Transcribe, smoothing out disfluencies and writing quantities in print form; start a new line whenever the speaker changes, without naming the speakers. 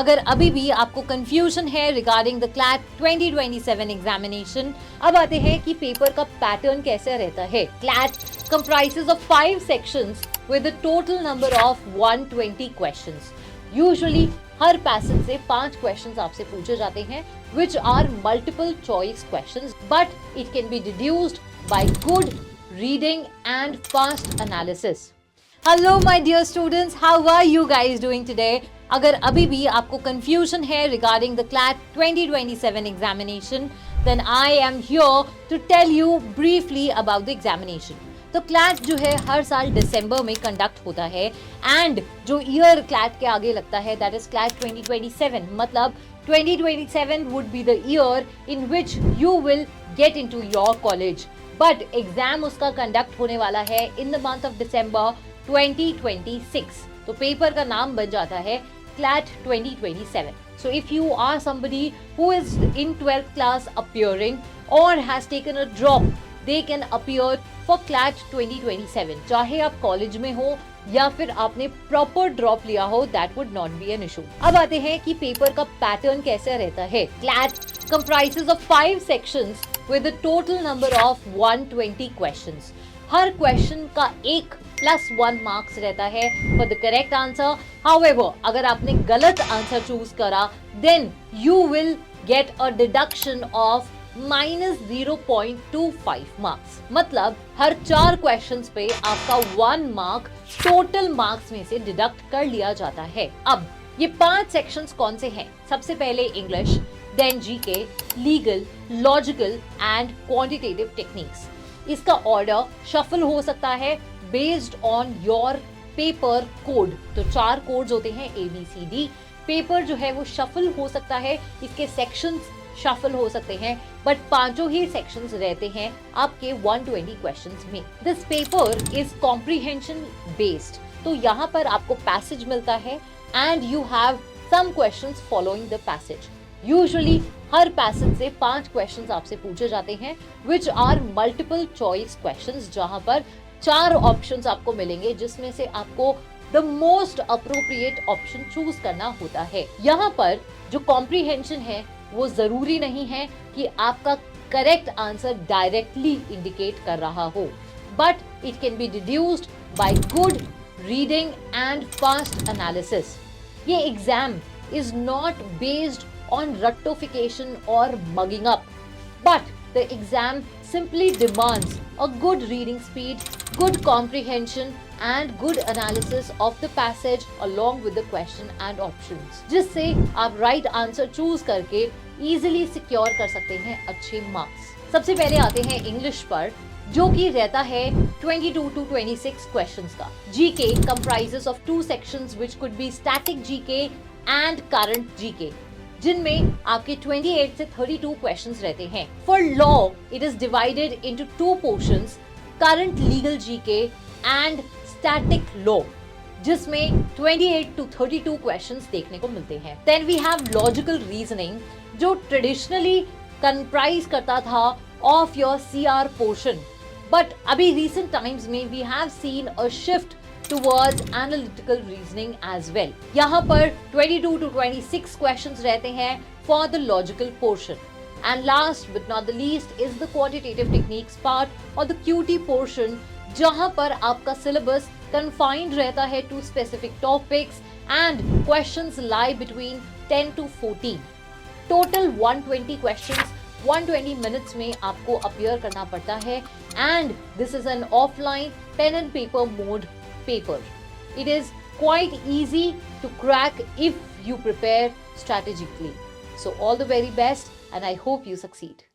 अगर अभी भी आपको कंफ्यूजन है रिगार्डिंग द क्लैट 2027 एग्जामिनेशन, अब आते हैं कि पेपर का पैटर्न कैसे रहता है। CLAT comprises of 5 sections with a total number of 120 questions. Usually her passage से 5 क्वेश्चंस आपसे पूछे जाते हैं which are multiple choice questions, but it can be deduced by good reading and fast analysis. Hello my dear students, how are you guys doing today? अगर अभी भी आपको confusion है regarding the CLAT 2027 examination, then I am here to tell you briefly about the examination. तो CLAT जो है हर साल दिसंबर में कंडक्ट होता है एंड जो ईयर क्लैट के आगे लगता है दैट इज क्लैट 2027, मतलब 2027 would be the year in which you will get into your college, but exam उसका कंडक्ट होने वाला है in the month of December 2026। तो पेपर का नाम बन जाता है CLAT 2027. So if you are somebody who is in 12th class appearing or has taken a drop, they can appear for CLAT 2027. चाहे आप कॉलेज में हो या फिर आपने प्रॉपर ड्रॉप लिया हो, that would not be an issue. अब आते हैं कि पेपर का पैटर्न कैसे रहता है। CLAT comprises of 5 sections with a total number of 120 questions. हर क्वेश्चन का 1 + 1 मार्क्स रहता है for the correct answer. However अगर आपने गलत आंसर चूज करा then you will get a deduction of -0.25 marks, मतलब हर 4 क्वेश्चंस पे आपका 1 मार्क टोटल मार्क्स में से डिडक्ट कर लिया जाता है। अब ये 5 सेक्शंस कौन से हैं? सबसे पहले English, then GK, legal, logical and quantitative techniques. इसका ऑर्डर शफल हो सकता है based on your paper code. तो 4 कोड्स होते हैं ABCD। पेपर जो है वो शफल हो सकता है, इसके सेक्शंस शफल हो सकते हैं, बट 5 ही सेक्शंस रहते हैं आपके 120 क्वेश्चंस में। This paper is comprehension based, तो यहाँ पर आपको पैसेज मिलता है and you have some questions following the passage. Usually हर पैसेज से 5 क्वेश्चंस आपसे पूछे जाते हैं which are multiple choice questions, जहां पर 4 ऑप्शंस आपको मिलेंगे जिसमें से आपको the most appropriate option choose करना होता है। यहाँ पर जो कॉम्प्रिहेंशन है वो जरूरी नहीं है कि आपका करेक्ट आंसर डायरेक्टली इंडिकेट कर रहा हो, but it can be deduced by good reading and fast analysis. ये exam is not based on रट्टोफिकेशन और mugging up, but the exam simply demands a good reading speed, good comprehension and good analysis of the passage along with the question and options, जिससे आप right answer choose करके easily secure कर सकते हैं अच्छे marks। सबसे पहले आते हैं इंग्लिश पर, जो कि रहता है 22 to 26 questions का। GK comprises of 2 sections which could be static GK and current GK, जिनमें आपके 28 से 32 क्वेश्चंस रहते हैं। For law it is divided into 2 portions, current legal GK and static law, जिसमें 28 to 32 क्वेश्चंस देखने को मिलते हैं। Then we have logical reasoning, जो ट्रेडिशनली कंप्राइज करता था of your CR portion, but अभी रिसेंट टाइम्स में we have seen a shift towards analytical reasoning as well. यहाँ पर 22 to 26 questions रहते हैं for the logical portion. And last but not the least is the quantitative techniques part or the QT portion, जहाँ पर आपका syllabus confined रहता है to specific topics and questions lie between 10 to 14. Total 120 questions 120 minutes में आपको appear करना पड़ता है and this is an offline pen and paper mode paper. It is quite easy to crack if you prepare strategically. So all the very best and I hope you succeed.